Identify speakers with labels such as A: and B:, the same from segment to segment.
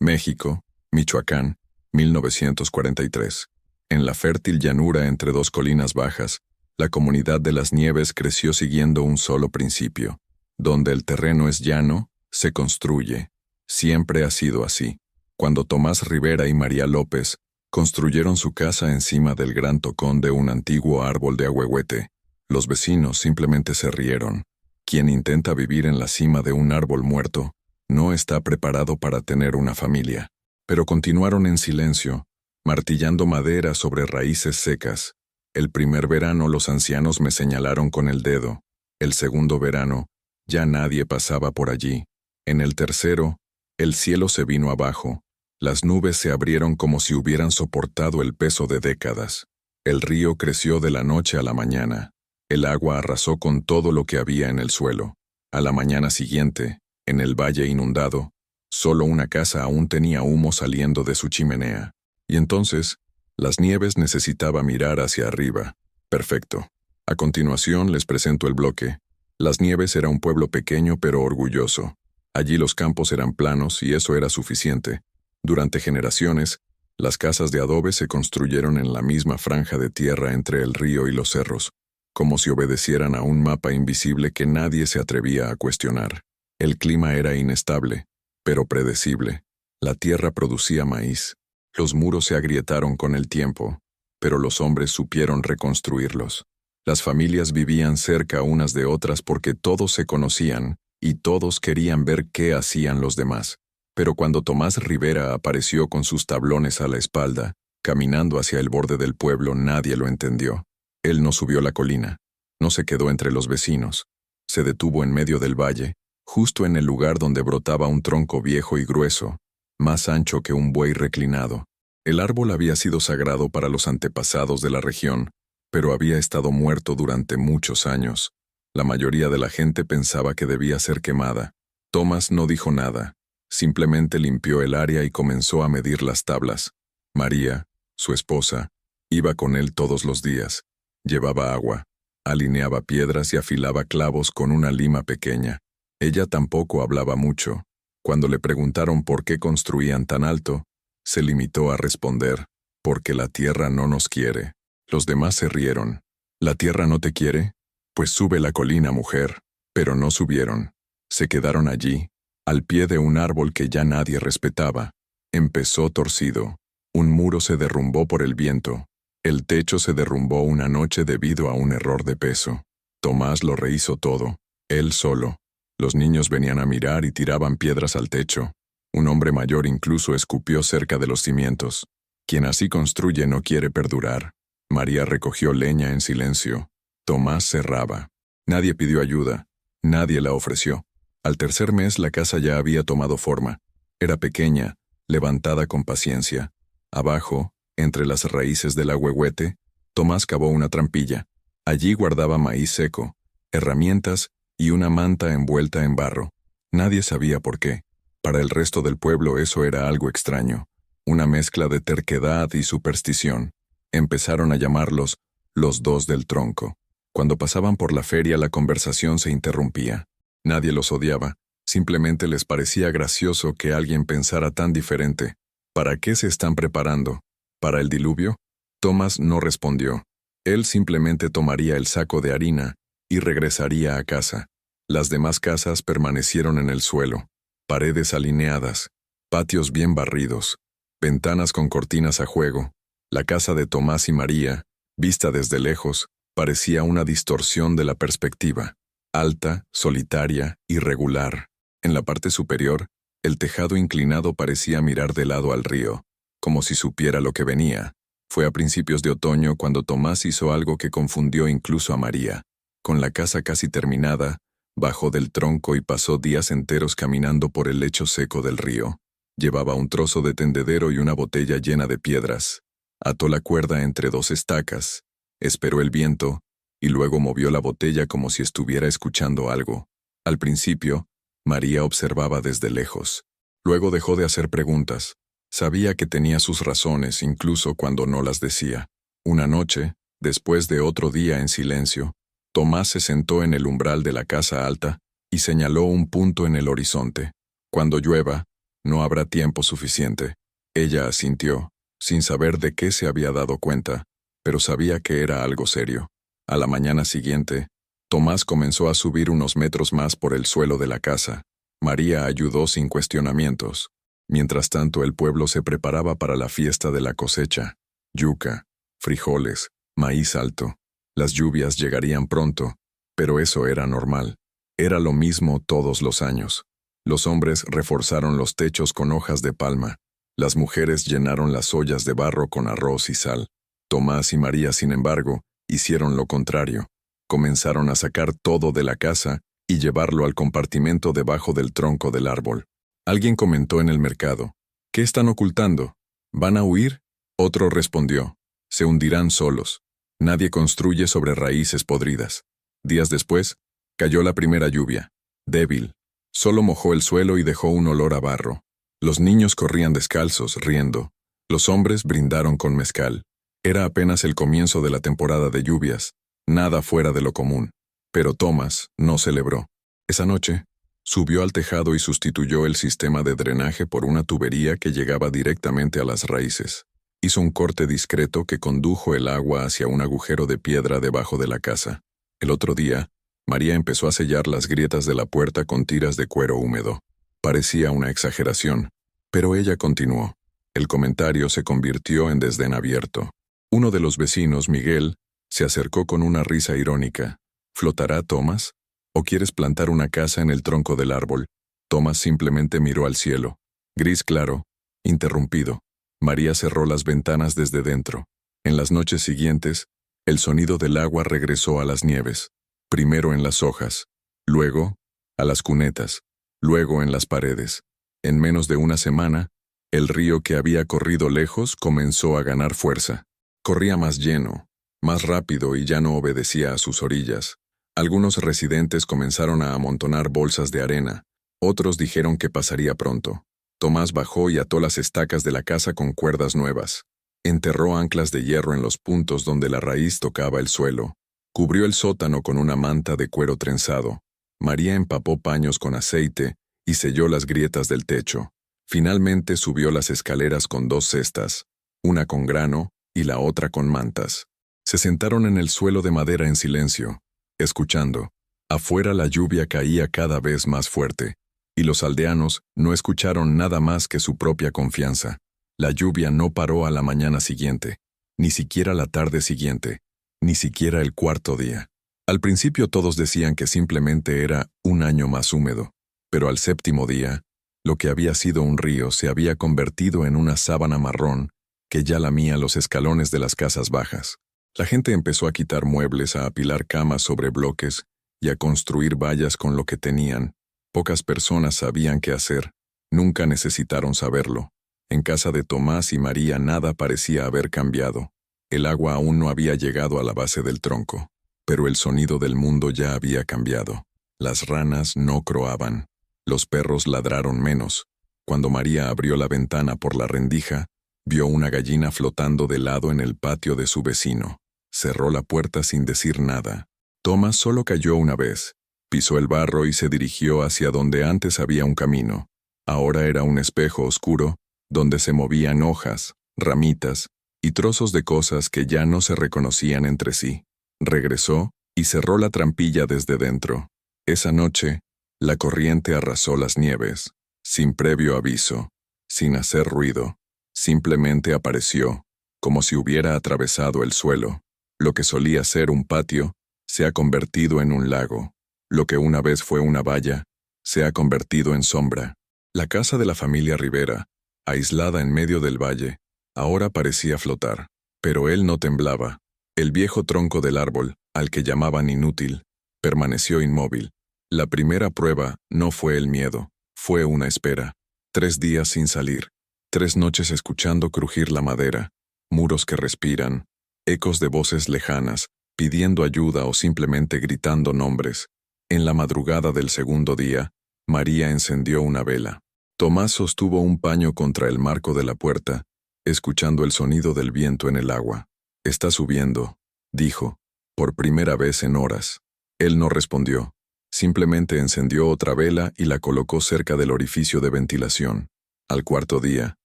A: México, Michoacán, 1943. En la fértil llanura entre dos colinas bajas, la comunidad de Las Nieves creció siguiendo un solo principio. Donde el terreno es llano, se construye. Siempre ha sido así. Cuando Tomás Rivera y María López construyeron su casa encima del gran tocón de un antiguo árbol de ahuehuete, los vecinos simplemente se rieron. Quien intenta vivir en la cima de un árbol muerto no está preparado para tener una familia. Pero continuaron en silencio, martillando madera sobre raíces secas. El primer verano los ancianos me señalaron con el dedo. El segundo verano, ya nadie pasaba por allí. En el tercero, el cielo se vino abajo. Las nubes se abrieron como si hubieran soportado el peso de décadas. El río creció de la noche a la mañana. El agua arrasó con todo lo que había en el suelo. A la mañana siguiente, en el valle inundado, solo una casa aún tenía humo saliendo de su chimenea. Y entonces, Las Nieves necesitaba mirar hacia arriba. Perfecto. A continuación les presento el bloque. Las Nieves era un pueblo pequeño pero orgulloso. Allí los campos eran planos y eso era suficiente. Durante generaciones, las casas de adobe se construyeron en la misma franja de tierra entre el río y los cerros, como si obedecieran a un mapa invisible que nadie se atrevía a cuestionar. El clima era inestable, pero predecible. La tierra producía maíz. Los muros se agrietaron con el tiempo, pero los hombres supieron reconstruirlos. Las familias vivían cerca unas de otras porque todos se conocían y todos querían ver qué hacían los demás. Pero cuando Tomás Rivera apareció con sus tablones a la espalda, caminando hacia el borde del pueblo, nadie lo entendió. Él no subió la colina, no se quedó entre los vecinos. Se detuvo en medio del valle, justo en el lugar donde brotaba un tronco viejo y grueso, más ancho que un buey reclinado. El árbol había sido sagrado para los antepasados de la región, pero había estado muerto durante muchos años. La mayoría de la gente pensaba que debía ser quemada. Tomás no dijo nada, simplemente limpió el área y comenzó a medir las tablas. María, su esposa, iba con él todos los días. Llevaba agua, alineaba piedras y afilaba clavos con una lima pequeña. Ella tampoco hablaba mucho. Cuando le preguntaron por qué construían tan alto, se limitó a responder, porque la tierra no nos quiere. Los demás se rieron. ¿La tierra no te quiere? Pues sube la colina, mujer. Pero no subieron. Se quedaron allí, al pie de un árbol que ya nadie respetaba. Empezó torcido. Un muro se derrumbó por el viento. El techo se derrumbó una noche debido a un error de peso. Tomás lo rehizo todo, él solo. Los niños venían a mirar y tiraban piedras al techo. Un hombre mayor incluso escupió cerca de los cimientos. Quien así construye no quiere perdurar. María recogió leña en silencio. Tomás cerraba. Nadie pidió ayuda. Nadie la ofreció. Al tercer mes la casa ya había tomado forma. Era pequeña, levantada con paciencia. Abajo, entre las raíces del ahuehuete, Tomás cavó una trampilla. Allí guardaba maíz seco, herramientas y una manta envuelta en barro. Nadie sabía por qué. Para el resto del pueblo eso era algo extraño, una mezcla de terquedad y superstición. Empezaron a llamarlos los dos del tronco. Cuando pasaban por la feria la conversación se interrumpía. Nadie los odiaba, simplemente les parecía gracioso que alguien pensara tan diferente. ¿Para qué se están preparando? ¿Para el diluvio? Tomás no respondió. Él simplemente tomaría el saco de harina y regresaría a casa. Las demás casas permanecieron en el suelo. Paredes alineadas, patios bien barridos, ventanas con cortinas a juego. La casa de Tomás y María, vista desde lejos, parecía una distorsión de la perspectiva. Alta, solitaria, irregular. En la parte superior, el tejado inclinado parecía mirar de lado al río, como si supiera lo que venía. Fue a principios de otoño cuando Tomás hizo algo que confundió incluso a María. Con la casa casi terminada, bajó del tronco y pasó días enteros caminando por el lecho seco del río. Llevaba un trozo de tendedero y una botella llena de piedras. Ató la cuerda entre dos estacas, esperó el viento, y luego movió la botella como si estuviera escuchando algo. Al principio, María observaba desde lejos. Luego dejó de hacer preguntas. Sabía que tenía sus razones incluso cuando no las decía. Una noche, después de otro día en silencio, Tomás se sentó en el umbral de la casa alta y señaló un punto en el horizonte. Cuando llueva, No habrá tiempo suficiente. Ella asintió, sin saber de qué se había dado cuenta, pero sabía que era algo serio. A la mañana siguiente, Tomás comenzó a subir unos metros más por el suelo de la casa. María ayudó sin cuestionamientos. Mientras tanto, el pueblo se preparaba para la fiesta de la cosecha. Yuca, frijoles, maíz alto. Las lluvias llegarían pronto, pero eso era normal. Era lo mismo todos los años. Los hombres reforzaron los techos con hojas de palma. Las mujeres llenaron las ollas de barro con arroz y sal. Tomás y María, sin embargo, hicieron lo contrario. Comenzaron a sacar todo de la casa y llevarlo al compartimento debajo del tronco del árbol. Alguien comentó en el mercado: ¿qué están ocultando? ¿Van a huir? Otro respondió: se hundirán solos. Nadie construye sobre raíces podridas. Días después, cayó la primera lluvia. Débil. Solo mojó el suelo y dejó un olor a barro. Los niños corrían descalzos, riendo. Los hombres brindaron con mezcal. Era apenas el comienzo de la temporada de lluvias. Nada fuera de lo común. Pero Tomás no celebró. Esa noche, subió al tejado y sustituyó el sistema de drenaje por una tubería que llegaba directamente a las raíces. Hizo un corte discreto que condujo el agua hacia un agujero de piedra debajo de la casa. El otro día, María empezó a sellar las grietas de la puerta con tiras de cuero húmedo. Parecía una exageración, pero ella continuó. El comentario se convirtió en desdén abierto. Uno de los vecinos, Miguel, se acercó con una risa irónica. ¿Flotará Tomás? ¿O quieres plantar una casa en el tronco del árbol? Tomás simplemente miró al cielo. Gris claro, interrumpido. María cerró las ventanas desde dentro. En las noches siguientes, el sonido del agua regresó a las nieves. Primero en las hojas, luego a las cunetas, luego en las paredes. En menos de una semana, el río que había corrido lejos comenzó a ganar fuerza. Corría más lleno, más rápido y ya no obedecía a sus orillas. Algunos residentes comenzaron a amontonar bolsas de arena. Otros dijeron que pasaría pronto. Tomás bajó y ató las estacas de la casa con cuerdas nuevas. Enterró anclas de hierro en los puntos donde la raíz tocaba el suelo. Cubrió el sótano con una manta de cuero trenzado. María empapó paños con aceite y selló las grietas del techo. Finalmente subió las escaleras con 2 cestas, una con grano y la otra con mantas. Se sentaron en el suelo de madera en silencio, escuchando. Afuera la lluvia caía cada vez más fuerte, y los aldeanos no escucharon nada más que su propia confianza. La lluvia no paró a la mañana siguiente, ni siquiera la tarde siguiente. Ni siquiera el cuarto día. Al principio todos decían que simplemente era un año más húmedo, pero al 7º día, lo que había sido un río se había convertido en una sábana marrón que ya lamía los escalones de las casas bajas. La gente empezó a quitar muebles, a apilar camas sobre bloques y a construir vallas con lo que tenían. Pocas personas sabían qué hacer. Nunca necesitaron saberlo. En casa de Tomás y María nada parecía haber cambiado. El agua aún no había llegado a la base del tronco, pero el sonido del mundo ya había cambiado. Las ranas no croaban. Los perros ladraron menos. Cuando María abrió la ventana por la rendija, vio una gallina flotando de lado en el patio de su vecino. Cerró la puerta sin decir nada. Tomás solo cayó una vez. Pisó el barro y se dirigió hacia donde antes había un camino. Ahora era un espejo oscuro, donde se movían hojas, ramitas, y trozos de cosas que ya no se reconocían entre sí. Regresó y cerró la trampilla desde dentro. Esa noche, la corriente arrasó las nieves, sin previo aviso, sin hacer ruido. Simplemente apareció, como si hubiera atravesado el suelo. Lo que solía ser un patio, se ha convertido en un lago. Lo que una vez fue una valla, se ha convertido en sombra. La casa de la familia Rivera, aislada en medio del valle, ahora parecía flotar, pero él no temblaba. El viejo tronco del árbol, al que llamaban inútil, permaneció inmóvil. La primera prueba no fue el miedo, fue una espera. 3 días sin salir, 3 noches escuchando crujir la madera, muros que respiran, ecos de voces lejanas, pidiendo ayuda o simplemente gritando nombres. En la madrugada del 2.º día, María encendió una vela. Tomás sostuvo un paño contra el marco de la puerta, escuchando el sonido del viento en el agua. «Está subiendo», dijo, por primera vez en horas. Él no respondió. Simplemente encendió otra vela y la colocó cerca del orificio de ventilación. Al cuarto día,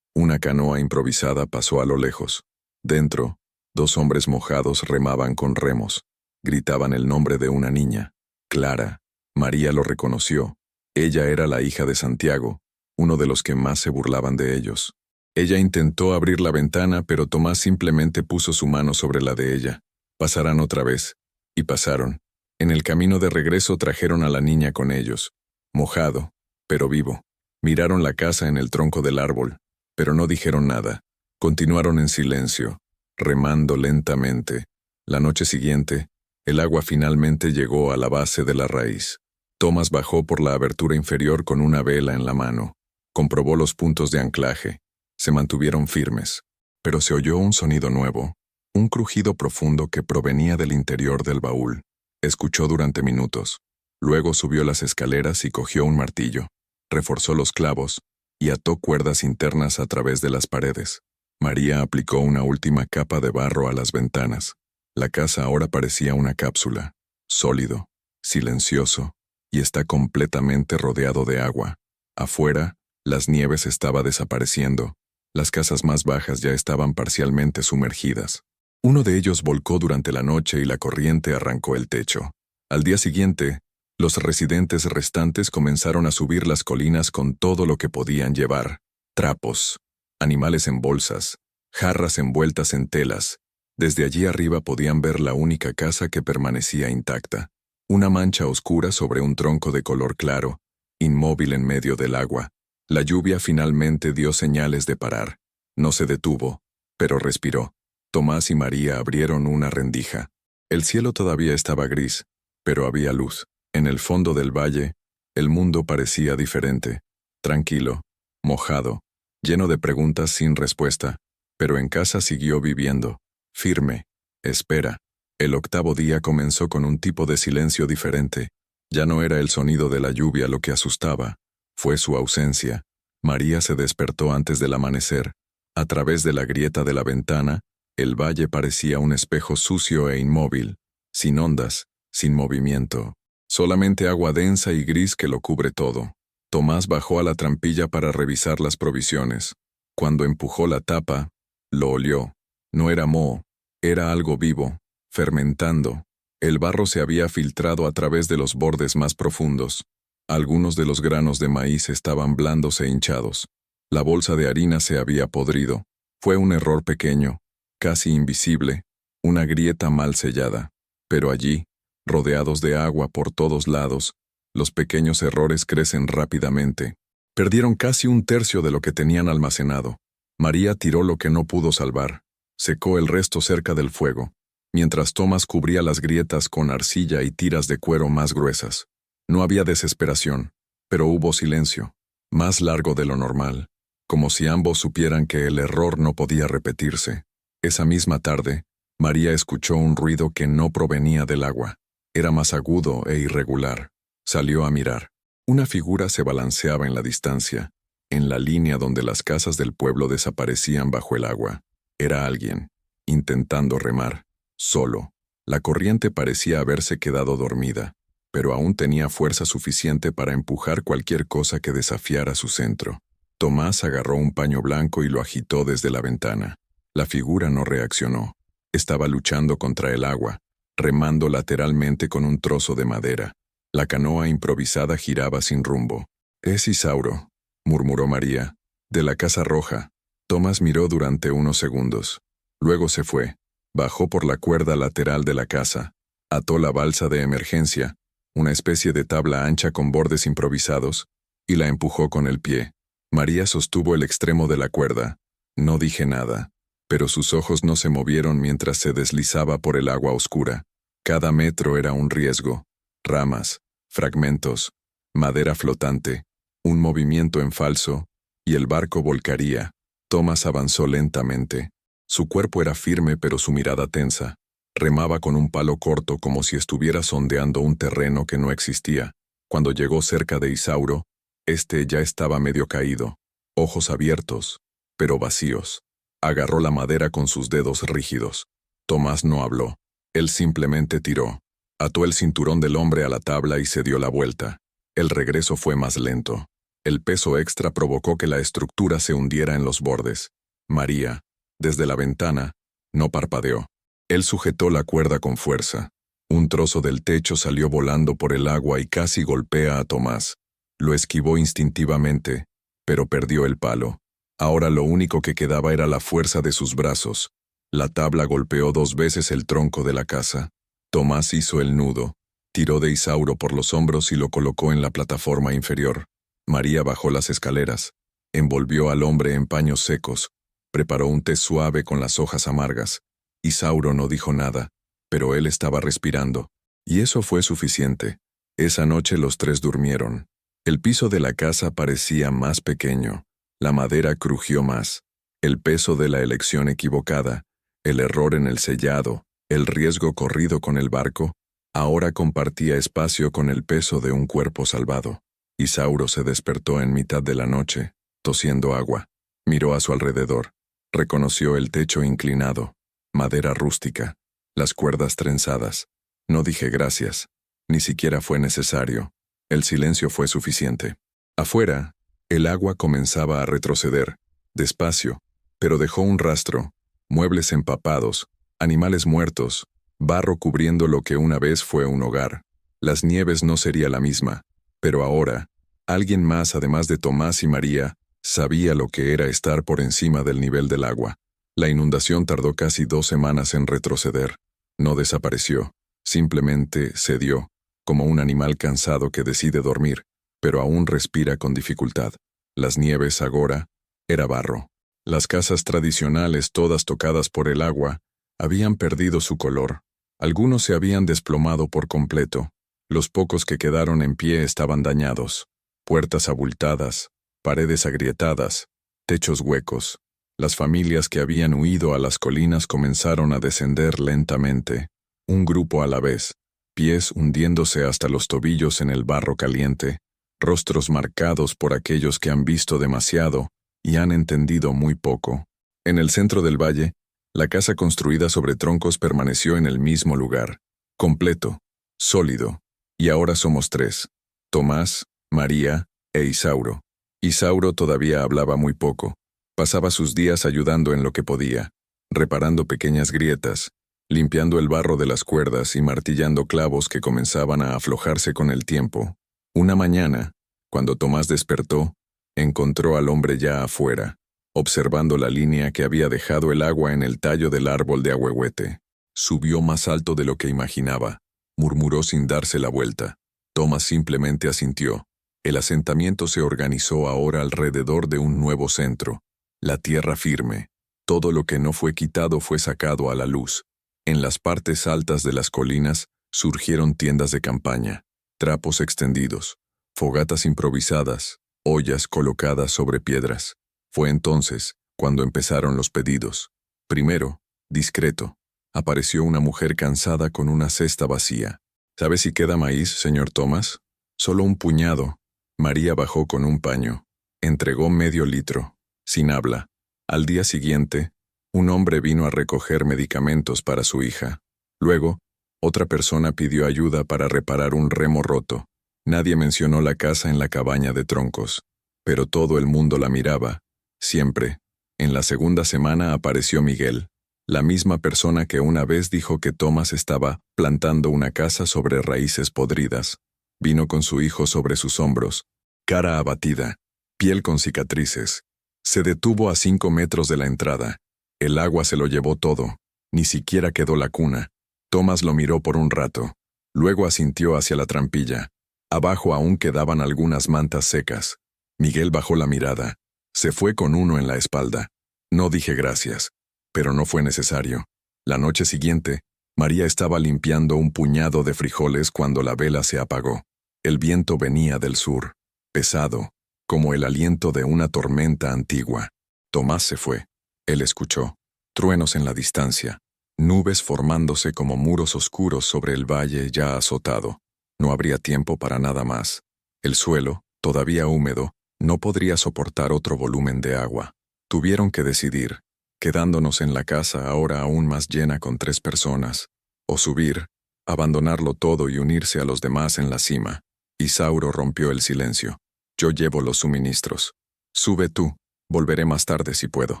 A: una canoa improvisada pasó a lo lejos. Dentro, 2 hombres mojados remaban con remos. Gritaban el nombre de una niña, Clara. María lo reconoció. Ella era la hija de Santiago, uno de los que más se burlaban de ellos. Ella intentó abrir la ventana, pero Tomás simplemente puso su mano sobre la de ella. Pasarán otra vez. Y pasaron. En el camino de regreso trajeron a la niña con ellos. Mojado, pero vivo. Miraron la casa en el tronco del árbol, pero no dijeron nada. Continuaron en silencio, remando lentamente. La noche siguiente, el agua finalmente llegó a la base de la raíz. Tomás bajó por la abertura inferior con una vela en la mano. Comprobó los puntos de anclaje. Se mantuvieron firmes. Pero se oyó un sonido nuevo, un crujido profundo que provenía del interior del baúl. Escuchó durante minutos. Luego subió las escaleras y cogió un martillo. Reforzó los clavos y ató cuerdas internas a través de las paredes. María aplicó una última capa de barro a las ventanas. La casa ahora parecía una cápsula, sólido, silencioso, y está completamente rodeado de agua. Afuera, las nieves estaba desapareciendo. Las casas más bajas ya estaban parcialmente sumergidas. Uno de ellos volcó durante la noche y la corriente arrancó el techo. Al día siguiente, los residentes restantes comenzaron a subir las colinas con todo lo que podían llevar: trapos, animales en bolsas, jarras envueltas en telas. Desde allí arriba podían ver la única casa que permanecía intacta. Una mancha oscura sobre un tronco de color claro, inmóvil en medio del agua. La lluvia finalmente dio señales de parar. No se detuvo, pero respiró. Tomás y María abrieron una rendija. El cielo todavía estaba gris, pero había luz. En el fondo del valle, el mundo parecía diferente, tranquilo, mojado, lleno de preguntas sin respuesta, pero en casa siguió viviendo, firme, espera. El 8.º día comenzó con un tipo de silencio diferente. Ya no era el sonido de la lluvia lo que asustaba, fue su ausencia. María se despertó antes del amanecer. A través de la grieta de la ventana, el valle parecía un espejo sucio e inmóvil, sin ondas, sin movimiento. Solamente agua densa y gris que lo cubre todo. Tomás bajó a la trampilla para revisar las provisiones. Cuando empujó la tapa, lo olió. No era moho, era algo vivo, fermentando. El barro se había filtrado a través de los bordes más profundos. Algunos de los granos de maíz estaban blandos e hinchados. La bolsa de harina se había podrido. Fue un error pequeño, casi invisible, una grieta mal sellada. Pero allí, rodeados de agua por todos lados, los pequeños errores crecen rápidamente. Perdieron casi 1/3 de lo que tenían almacenado. María tiró lo que no pudo salvar. Secó el resto cerca del fuego, mientras Tomás cubría las grietas con arcilla y tiras de cuero más gruesas. No había desesperación, pero hubo silencio, más largo de lo normal, como si ambos supieran que el error no podía repetirse. Esa misma tarde, María escuchó un ruido que no provenía del agua. Era más agudo e irregular. Salió a mirar. Una figura se balanceaba en la distancia, en la línea donde las casas del pueblo desaparecían bajo el agua. Era alguien, intentando remar, solo. La corriente parecía haberse quedado dormida, pero aún tenía fuerza suficiente para empujar cualquier cosa que desafiara su centro. Tomás agarró un paño blanco y lo agitó desde la ventana. La figura no reaccionó. Estaba luchando contra el agua, remando lateralmente con un trozo de madera. La canoa improvisada giraba sin rumbo. «Es Isauro», murmuró María, «de la Casa Roja». Tomás miró durante unos segundos. Luego se fue. Bajó por la cuerda lateral de la casa. Ató la balsa de emergencia, una especie de tabla ancha con bordes improvisados, y la empujó con el pie. María sostuvo el extremo de la cuerda. No dije nada, pero sus ojos no se movieron mientras se deslizaba por el agua oscura. Cada metro era un riesgo. Ramas, fragmentos, madera flotante, un movimiento en falso, y el barco volcaría. Tomás avanzó lentamente. Su cuerpo era firme pero su mirada tensa. Remaba con un palo corto como si estuviera sondeando un terreno que no existía. Cuando llegó cerca de Isauro, este ya estaba medio caído, ojos abiertos, pero vacíos. Agarró la madera con sus dedos rígidos. Tomás no habló. Él simplemente tiró. Ató el cinturón del hombre a la tabla y se dio la vuelta. El regreso fue más lento. El peso extra provocó que la estructura se hundiera en los bordes. María, desde la ventana, no parpadeó. Él sujetó la cuerda con fuerza. Un trozo del techo salió volando por el agua y casi golpea a Tomás. Lo esquivó instintivamente, pero perdió el palo. Ahora lo único que quedaba era la fuerza de sus brazos. La tabla golpeó 2 veces el tronco de la casa. Tomás hizo el nudo, tiró de Isauro por los hombros y lo colocó en la plataforma inferior. María bajó las escaleras, envolvió al hombre en paños secos, preparó un té suave con las hojas amargas. Isauro no dijo nada, pero él estaba respirando, y eso fue suficiente. Esa noche los 3 durmieron. El piso de la casa parecía más pequeño, la madera crujió más. El peso de la elección equivocada, el error en el sellado, el riesgo corrido con el barco, ahora compartía espacio con el peso de un cuerpo salvado. Isauro se despertó en mitad de la noche, tosiendo agua. Miró a su alrededor. Reconoció el techo inclinado, madera rústica, las cuerdas trenzadas. No dije gracias. Ni siquiera fue necesario. El silencio fue suficiente. Afuera, el agua comenzaba a retroceder, despacio, pero dejó un rastro, muebles empapados, animales muertos, barro cubriendo lo que una vez fue un hogar. Las Nieves no sería la misma, pero ahora, alguien más además de Tomás y María, sabía lo que era estar por encima del nivel del agua. La inundación tardó casi 2 semanas en retroceder. No desapareció, simplemente cedió, como un animal cansado que decide dormir, pero aún respira con dificultad. Las Nieves agora era barro. Las casas tradicionales, todas tocadas por el agua, habían perdido su color. Algunos se habían desplomado por completo. Los pocos que quedaron en pie estaban dañados. Puertas abultadas, paredes agrietadas, techos huecos. Las familias que habían huido a las colinas comenzaron a descender lentamente, un grupo a la vez, pies hundiéndose hasta los tobillos en el barro caliente, rostros marcados por aquellos que han visto demasiado y han entendido muy poco. En el centro del valle, la casa construida sobre troncos permaneció en el mismo lugar, completo, sólido, y ahora somos 3, Tomás, María e Isauro. Isauro todavía hablaba muy poco, pasaba sus días ayudando en lo que podía, reparando pequeñas grietas, limpiando el barro de las cuerdas y martillando clavos que comenzaban a aflojarse con el tiempo. Una mañana, cuando Tomás despertó, encontró al hombre ya afuera, observando la línea que había dejado el agua en el tallo del árbol de ahuehuete. Subió más alto de lo que imaginaba, murmuró sin darse la vuelta. Tomás simplemente asintió. El asentamiento se organizó ahora alrededor de un nuevo centro, la tierra firme. Todo lo que no fue quitado fue sacado a la luz. En las partes altas de las colinas surgieron tiendas de campaña, trapos extendidos, fogatas improvisadas, ollas colocadas sobre piedras. Fue entonces cuando empezaron los pedidos. Primero, discreto, apareció una mujer cansada con una cesta vacía. ¿Sabe si queda maíz, señor Tomás? Solo un puñado. María bajó con un paño. Entregó medio litro, sin habla. Al día siguiente, un hombre vino a recoger medicamentos para su hija. Luego, otra persona pidió ayuda para reparar un remo roto. Nadie mencionó la casa en la cabaña de troncos, pero todo el mundo la miraba. Siempre. En la segunda semana apareció Miguel, la misma persona que una vez dijo que Tomás estaba plantando una casa sobre raíces podridas. Vino con su hijo sobre sus hombros, cara abatida, piel con cicatrices. Se detuvo a 5 metros de la entrada. El agua se lo llevó todo. Ni siquiera quedó la cuna. Tomás lo miró por un rato. Luego asintió hacia la trampilla. Abajo aún quedaban algunas mantas secas. Miguel bajó la mirada. Se fue con uno en la espalda. No dije gracias, pero no fue necesario. La noche siguiente, María estaba limpiando un puñado de frijoles cuando la vela se apagó. El viento venía del sur, pesado, como el aliento de una tormenta antigua. Tomás se fue. Él escuchó. Truenos en la distancia, nubes formándose como muros oscuros sobre el valle ya azotado. No habría tiempo para nada más. El suelo, todavía húmedo, no podría soportar otro volumen de agua. Tuvieron que decidir, quedándonos en la casa ahora aún más llena con 3 personas, o subir, abandonarlo todo y unirse a los demás en la cima. Isauro rompió el silencio. Yo llevo los suministros. Sube tú. Volveré más tarde si puedo.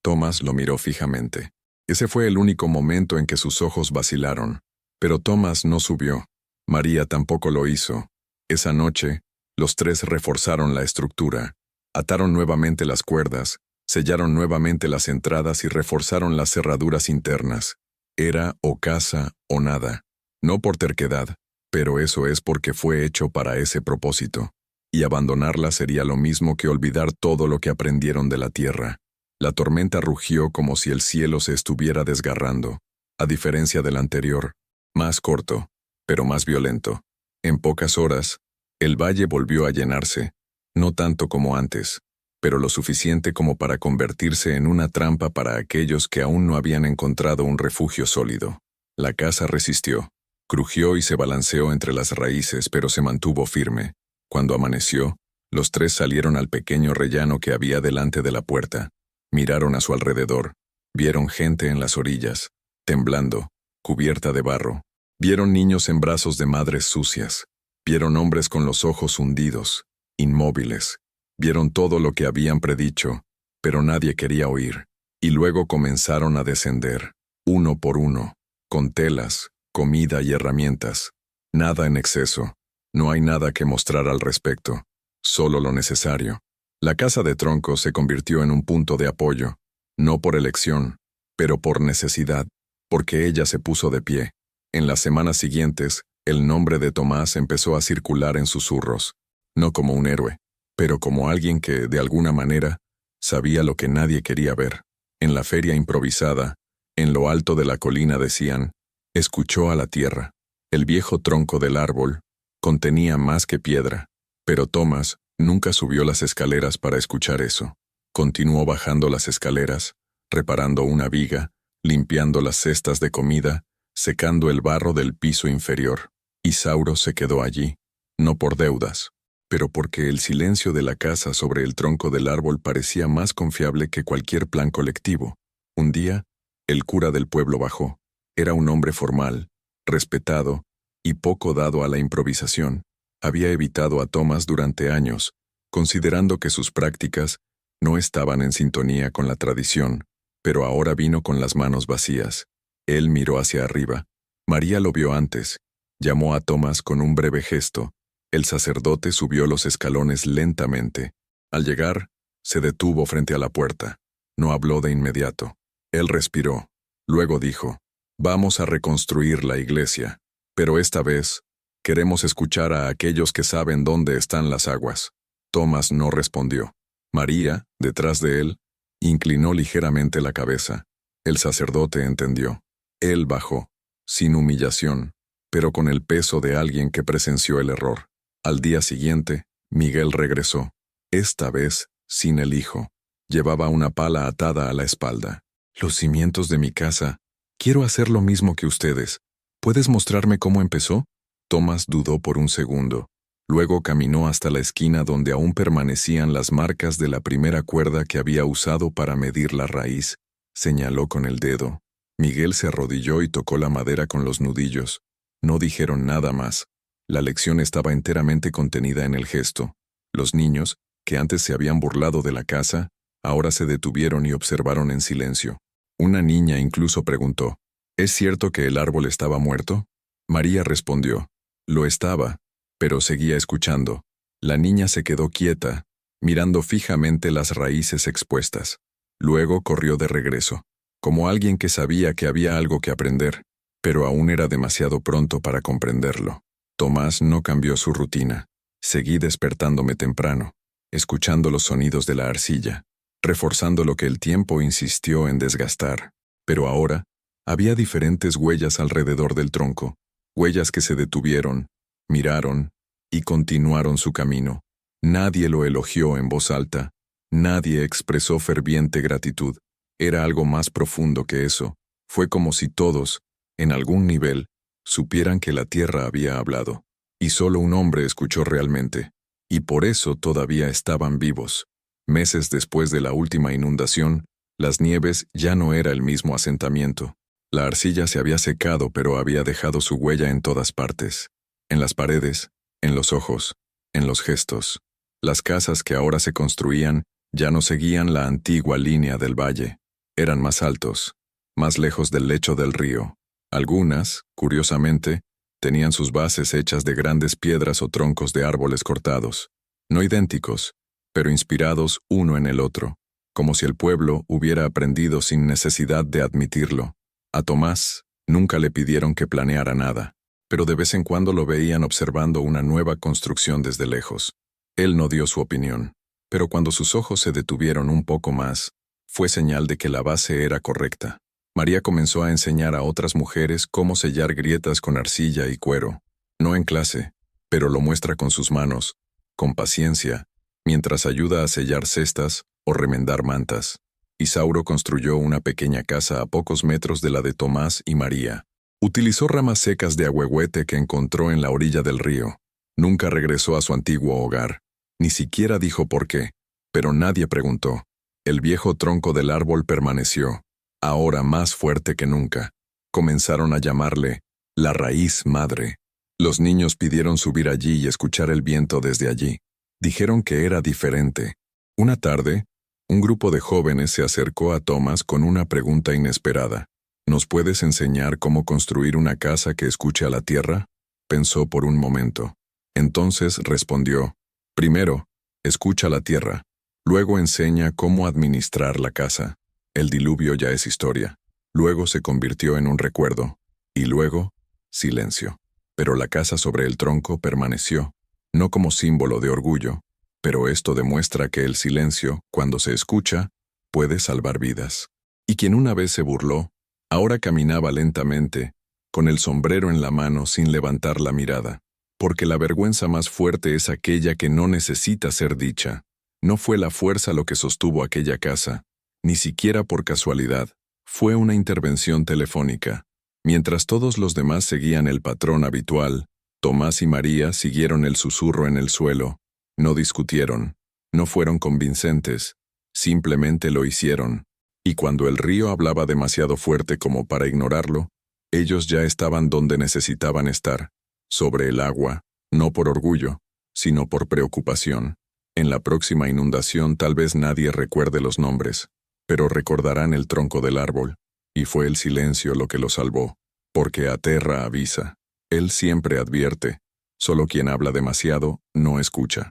A: Thomas lo miró fijamente. Ese fue el único momento en que sus ojos vacilaron. Pero Thomas no subió. María tampoco lo hizo. Esa noche, los tres reforzaron la estructura. Ataron nuevamente las cuerdas, sellaron nuevamente las entradas y reforzaron las cerraduras internas. Era o casa o nada. No por terquedad, pero eso es porque fue hecho para ese propósito. Y abandonarla sería lo mismo que olvidar todo lo que aprendieron de la tierra. La tormenta rugió como si el cielo se estuviera desgarrando, a diferencia del anterior, más corto, pero más violento. En pocas horas, el valle volvió a llenarse, no tanto como antes, pero lo suficiente como para convertirse en una trampa para aquellos que aún no habían encontrado un refugio sólido. La casa resistió, crujió y se balanceó entre las raíces, pero se mantuvo firme. Cuando amaneció, los tres salieron al pequeño rellano que había delante de la puerta. Miraron a su alrededor. Vieron gente en las orillas, temblando, cubierta de barro. Vieron niños en brazos de madres sucias. Vieron hombres con los ojos hundidos, inmóviles. Vieron todo lo que habían predicho, pero nadie quería oír. Y luego comenzaron a descender, uno por uno, con telas, comida y herramientas. Nada en exceso. No hay nada que mostrar al respecto. Solo lo necesario. La casa de troncos se convirtió en un punto de apoyo, no por elección, pero por necesidad, porque ella se puso de pie. En las semanas siguientes, el nombre de Tomás empezó a circular en susurros, no como un héroe, pero como alguien que, de alguna manera, sabía lo que nadie quería ver. En la feria improvisada, en lo alto de la colina decían, escuchó a la tierra. El viejo tronco del árbol contenía más que piedra, pero Tomás nunca subió las escaleras para escuchar eso. Continuó bajando las escaleras, reparando una viga, limpiando las cestas de comida, secando el barro del piso inferior. Isauro se quedó allí, no por deudas, pero porque el silencio de la casa sobre el tronco del árbol parecía más confiable que cualquier plan colectivo. Un día, el cura del pueblo bajó. Era un hombre formal, respetado y poco dado a la improvisación. Había evitado a Tomás durante años, considerando que sus prácticas no estaban en sintonía con la tradición, pero ahora vino con las manos vacías. Él miró hacia arriba. María lo vio antes. Llamó a Tomás con un breve gesto. El sacerdote subió los escalones lentamente. Al llegar, se detuvo frente a la puerta. No habló de inmediato. Él respiró. Luego dijo, «Vamos a reconstruir la iglesia, pero esta vez queremos escuchar a aquellos que saben dónde están las aguas». Tomás no respondió. María, detrás de él, inclinó ligeramente la cabeza. El sacerdote entendió. Él bajó, sin humillación, pero con el peso de alguien que presenció el error. Al día siguiente, Miguel regresó, esta vez sin el hijo. Llevaba una pala atada a la espalda. «Los cimientos de mi casa. Quiero hacer lo mismo que ustedes. ¿Puedes mostrarme cómo empezó?» Tomás dudó por un segundo. Luego caminó hasta la esquina donde aún permanecían las marcas de la primera cuerda que había usado para medir la raíz. Señaló con el dedo. Miguel se arrodilló y tocó la madera con los nudillos. No dijeron nada más. La lección estaba enteramente contenida en el gesto. Los niños, que antes se habían burlado de la casa, ahora se detuvieron y observaron en silencio. Una niña incluso preguntó, «¿Es cierto que el árbol estaba muerto?» María respondió, «Lo estaba», pero seguía escuchando. La niña se quedó quieta, mirando fijamente las raíces expuestas. Luego corrió de regreso, como alguien que sabía que había algo que aprender, pero aún era demasiado pronto para comprenderlo. Tomás no cambió su rutina. Seguí despertándome temprano, escuchando los sonidos de la arcilla, reforzando lo que el tiempo insistió en desgastar. Pero ahora, había diferentes huellas alrededor del tronco, huellas que se detuvieron, miraron y continuaron su camino. Nadie lo elogió en voz alta, nadie expresó ferviente gratitud. Era algo más profundo que eso. Fue como si todos, en algún nivel, supieran que la tierra había hablado. Y solo un hombre escuchó realmente. Y por eso todavía estaban vivos. Meses después de la última inundación, Las Nieves ya no era el mismo asentamiento. La arcilla se había secado, pero había dejado su huella en todas partes. En las paredes, en los ojos, en los gestos. Las casas que ahora se construían ya no seguían la antigua línea del valle. Eran más altos, más lejos del lecho del río. Algunas, curiosamente, tenían sus bases hechas de grandes piedras o troncos de árboles cortados, no idénticos, pero inspirados uno en el otro, como si el pueblo hubiera aprendido sin necesidad de admitirlo. A Tomás nunca le pidieron que planeara nada, pero de vez en cuando lo veían observando una nueva construcción desde lejos. Él no dio su opinión, pero cuando sus ojos se detuvieron un poco más, fue señal de que la base era correcta. María comenzó a enseñar a otras mujeres cómo sellar grietas con arcilla y cuero. No en clase, pero lo muestra con sus manos, con paciencia, mientras ayuda a sellar cestas o remendar mantas. Isauro construyó una pequeña casa a pocos metros de la de Tomás y María. Utilizó ramas secas de ahuehuete que encontró en la orilla del río. Nunca regresó a su antiguo hogar. Ni siquiera dijo por qué, pero nadie preguntó. El viejo tronco del árbol permaneció, ahora más fuerte que nunca. Comenzaron a llamarle la raíz madre. Los niños pidieron subir allí y escuchar el viento desde allí. Dijeron que era diferente. Una tarde, un grupo de jóvenes se acercó a Tomás con una pregunta inesperada. ¿Nos puedes enseñar cómo construir una casa que escuche a la tierra? Pensó por un momento. Entonces respondió, primero, escucha la tierra. Luego enseña cómo administrar la casa. El diluvio ya es historia. Luego se convirtió en un recuerdo. Y luego, silencio. Pero la casa sobre el tronco permaneció, no como símbolo de orgullo, pero esto demuestra que el silencio, cuando se escucha, puede salvar vidas. Y quien una vez se burló, ahora caminaba lentamente, con el sombrero en la mano sin levantar la mirada, porque la vergüenza más fuerte es aquella que no necesita ser dicha. No fue la fuerza lo que sostuvo aquella casa, ni siquiera por casualidad, fue una intervención telefónica. Mientras todos los demás seguían el patrón habitual, Tomás y María siguieron el susurro en el suelo. No discutieron, no fueron convincentes, simplemente lo hicieron. Y cuando el río hablaba demasiado fuerte como para ignorarlo, ellos ya estaban donde necesitaban estar, sobre el agua, no por orgullo, sino por preocupación. En la próxima inundación tal vez nadie recuerde los nombres, pero recordarán el tronco del árbol, y fue el silencio lo que lo salvó, porque Aterra avisa. Él siempre advierte, solo quien habla demasiado no escucha.